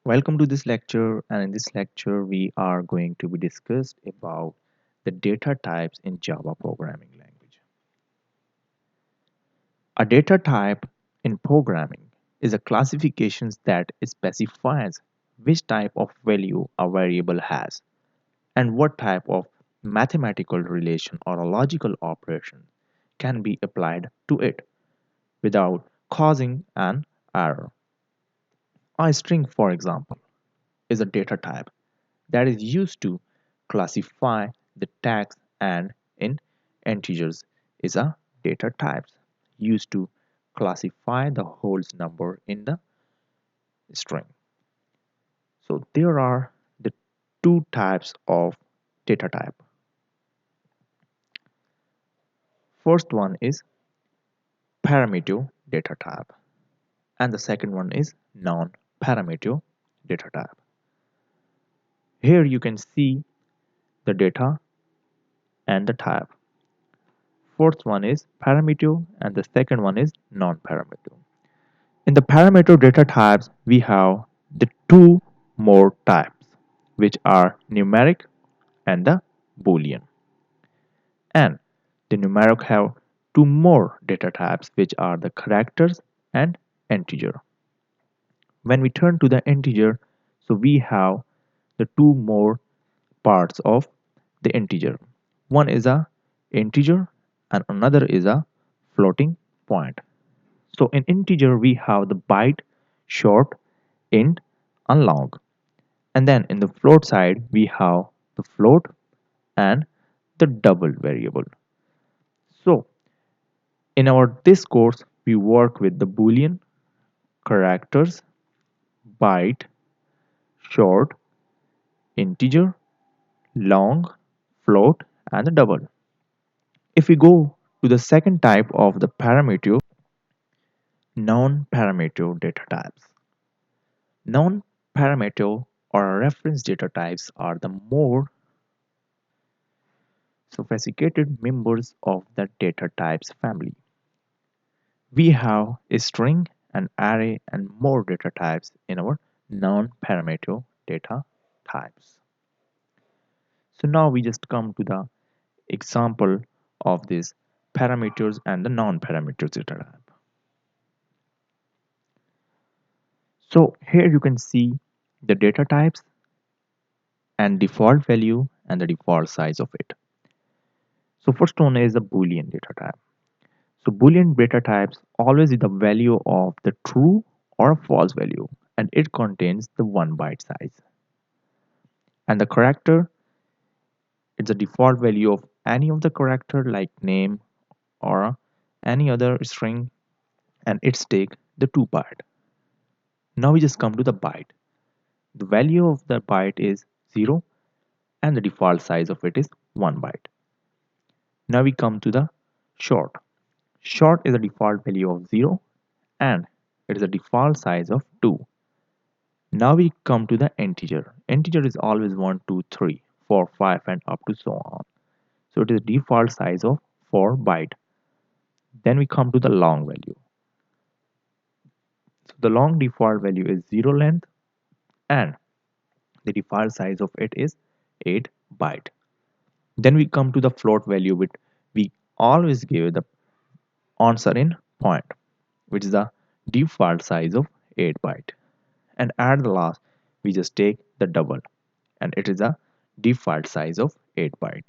Welcome to this lecture, and in this lecture we are going to be discussed about the data types in Java programming language. A data type in programming is a classification that specifies which type of value a variable has and what type of mathematical relation or a logical operation can be applied to it without causing an error. A string, for example, is a data type that is used to classify the text, and in integers is a data type used to classify the whole number in the string. So there are the two types of data type. First one is parameter data type and the second one is non-parameter data type. Here you can see the data and the type. Fourth one is parameter and the second one is non-parameter. In the parameter data types, we have the two more types, which are numeric and the boolean. And the numeric have two more data types, which are the characters and integer. When we turn to the integer, so we have the two more parts of the integer. One is a integer and another is a floating point. So in integer we have the byte, short, int and long. And then in the float side we have the float and the double variable. So in our this course we work with the boolean, characters, byte, short, integer, long, float and the double. If we go to the second type of the parameter, non-parameter data types. Non-parameter or reference data types are the more sophisticated members of the data types family. We have a string, an array, and more data types in our non-parameter data types. So now we just come to the example of these parameters and the non-parameters data type. So here you can see the data types and default value and the default size of it. So first one is the boolean data type. So boolean data types always is the value of the true or false value and it contains the 1 byte size. And the character is the default value of any of the character like name or any other string and it's take the 2 byte. Now we just come to the byte. The value of the byte is 0 and the default size of it is 1 byte. Now we come to the short. Short is the default value of 0 and it is a default size of 2. Now we come to the integer. Integer is always 1, 2, 3, 4, 5 and up to so on. So it is default size of 4 byte. Then we come to the long value. So the long default value is 0 length and the default size of it is 8 byte. Then we come to the float value which we always give the answer in point, which is the default size of 8 byte. And at the last we just take the double and it is a default size of 8 byte.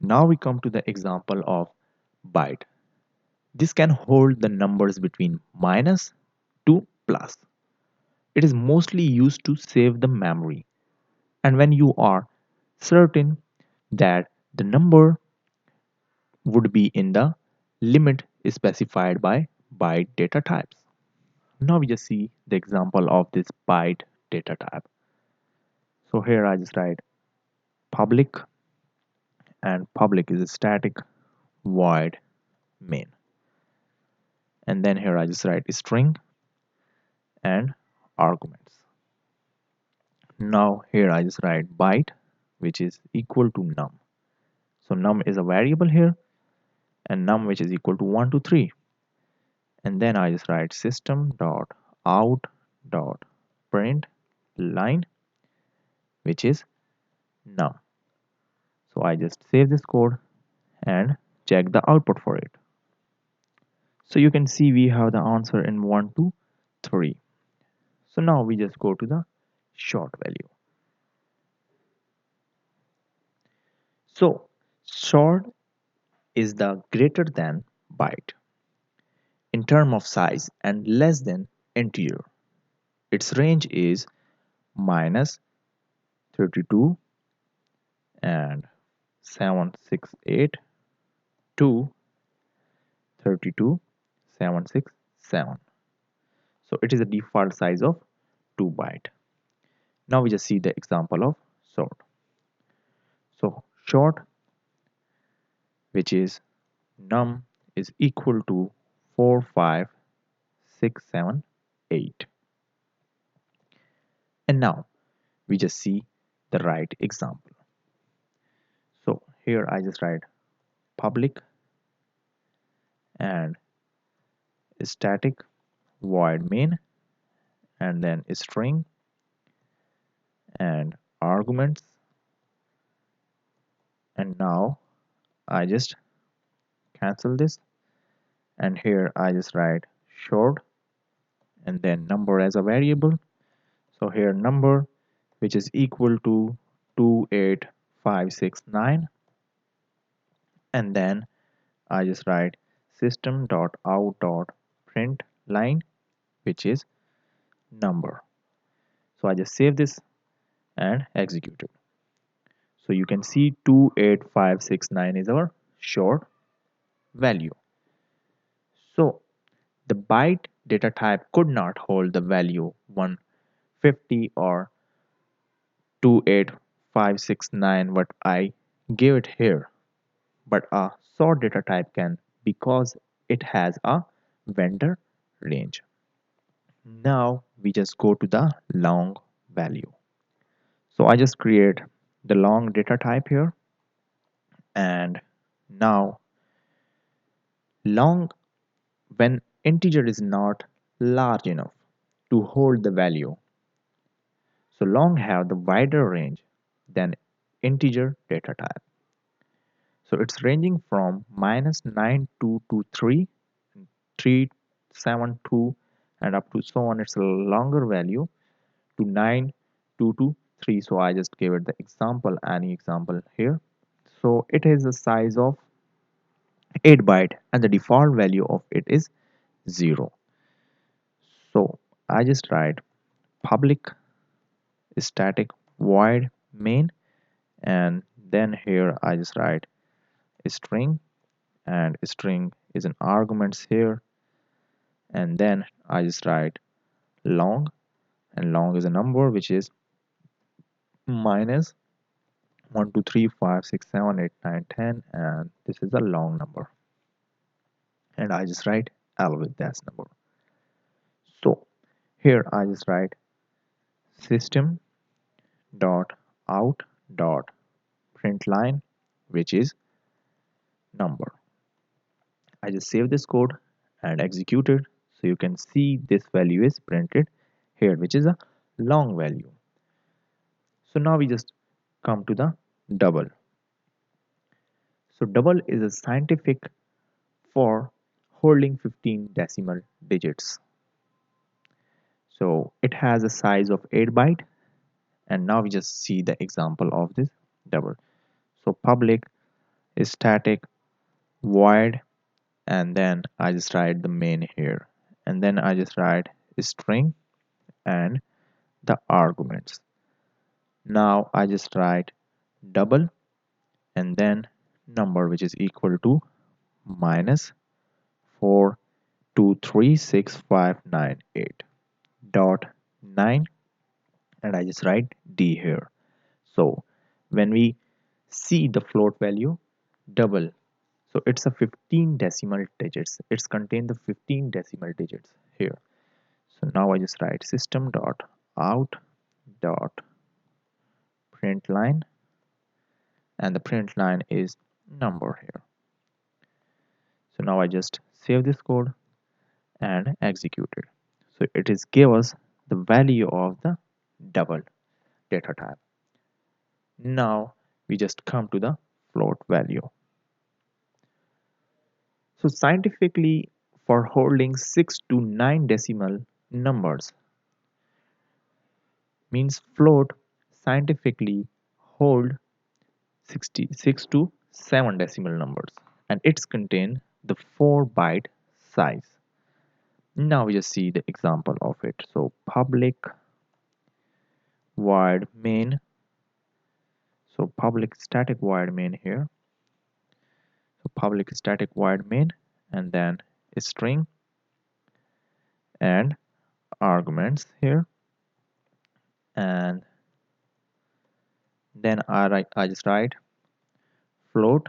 Now we come to the example of byte. This can hold the numbers between minus to plus. It is mostly used to save the memory and when you are certain that the number would be in the limit specified by byte data types. Now we just see the example of this byte data type. So here I just write public and public is a static void main. And then here I just write string and arguments. Now here I just write byte which is equal to num. So num is a variable here and num which is equal to 1 to 3. And then I just write system dot out dot print line, which is num. So I just save this code and check the output for it. So you can see we have the answer in 1 2 3. So now we just go to the short value. So short is the greater than byte in term of size and less than integer. Its range is minus 32 and 768 to 32 767. So it is a default size of 2 byte. Now we just see the example of short. So short, which is num, is equal to 45678. And now we just see the right example. So here I just write public and static void main and then string and arguments, and now I just cancel this, and here I just write short and then number as a variable. So here number, which is equal to 28569, and then I just write system.out.print line, which is number. So I just save this and execute it. So you can see 28569 is our short value. So the byte data type could not hold the value 150 or 28569 what I gave it here, but a short data type can because it has a vendor range. Now we just go to the long value. So I just create the long data type here, and now long, when integer is not large enough to hold the value, so long have the wider range than integer data type. So it's ranging from minus 9223, 372, and up to so on. It's a longer value to 9223. So I just gave it the example, any example here. So it is a size of 8 byte and the default value of it is 0. So I just write public static void main, and then here I just write string, and string is an arguments here, and then I just write long, and long is a number which is minus 1 2 3 5 6 7 8 9 10, and this is a long number, and I just write L with that number. So here I just write system dot out dot print line, which is number. I just save this code and execute it, so you can see this value is printed here, which is a long value. So now we just come to the double. So double is a scientific for holding 15 decimal digits. So it has a size of 8 byte, and now we just see the example of this double. So public is static void, and then I just write the main here, and then I just write string and the arguments. Now I just write double and then number, which is equal to minus 4236598 dot 9, and I just write D here. So when we see the float value double, so it's a 15 decimal digits. It's contain the 15 decimal digits here. So now I just write system dot out dot print line, and the print line is number here. So now I just save this code and execute it. So it is give us the value of the double data type. Now we just come to the float value. So scientifically, for holding 6 to 9 decimal numbers, means float scientifically hold 66 to 7 decimal numbers, and it's contain the 4 byte size. Now we just see the example of it. So public void main, so public static void main here, so public static void main, and then a string and arguments here, and then I just write float.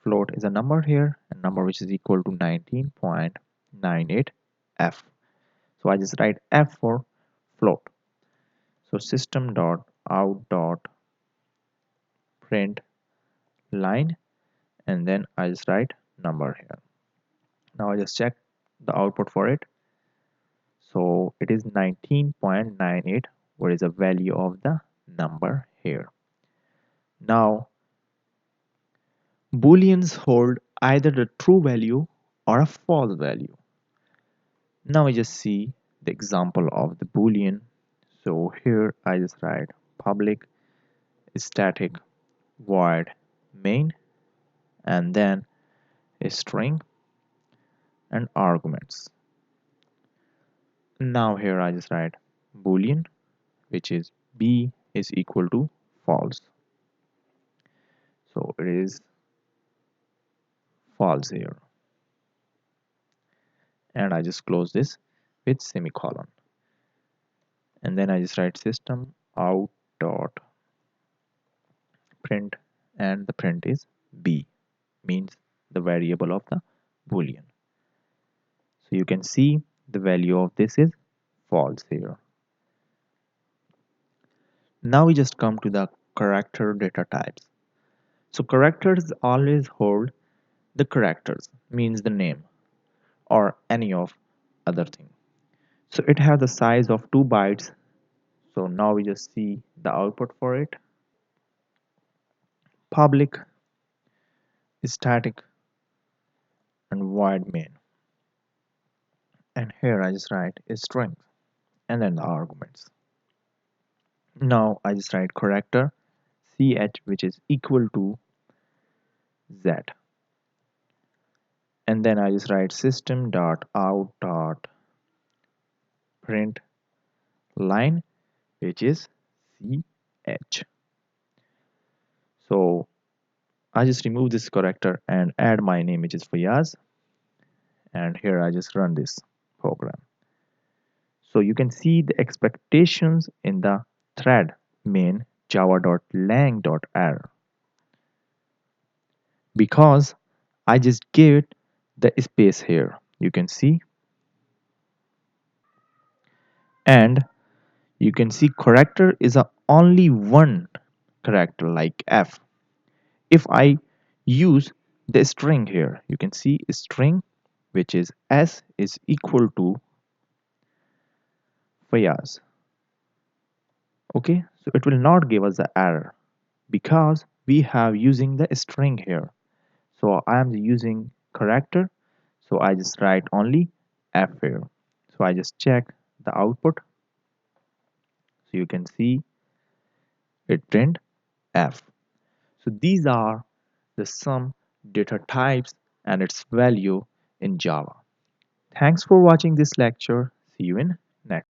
Float is a number here, a number which is equal to 19.98 f. So I just write f for float. So system dot out dot print line, and then I just write number here. Now I just check the output for it. So it is 19.98. What is the value of the number here? Now booleans hold either the true value or a false value. Now we just see the example of the boolean. So here I just write public static void main, and then a string and arguments. Now here I just write boolean, which is b is equal to false. So it is false here, and I just close this with semicolon, and then I just write system out dot print, and the print is b, means the variable of the boolean. So you can see the value of this is false here. Now we just come to the character data types. So characters always hold the characters, means the name or any of other thing. So it has the size of 2 bytes. So now we just see the output for it. Public static and void main, and here I just write a string and then the arguments. Now I just write character ch, which is equal to z, and then I just write system dot out dot print line, which is ch. So I just remove this character and add my name, which is Fayaz, and here I just run this program. So you can see the expectations in the thread main java.lang.error, because I just gave it the space here, you can see, and you can see character is a only one character like f. If I use the string here, you can see string, which is s is equal to Fayaz. Okay, so it will not give us the error because we have using the string here. So I am using character, so I just write only f here. So I just check the output, so you can see it print f. So these are the some data types and its value in Java. Thanks for watching this lecture. See you in next.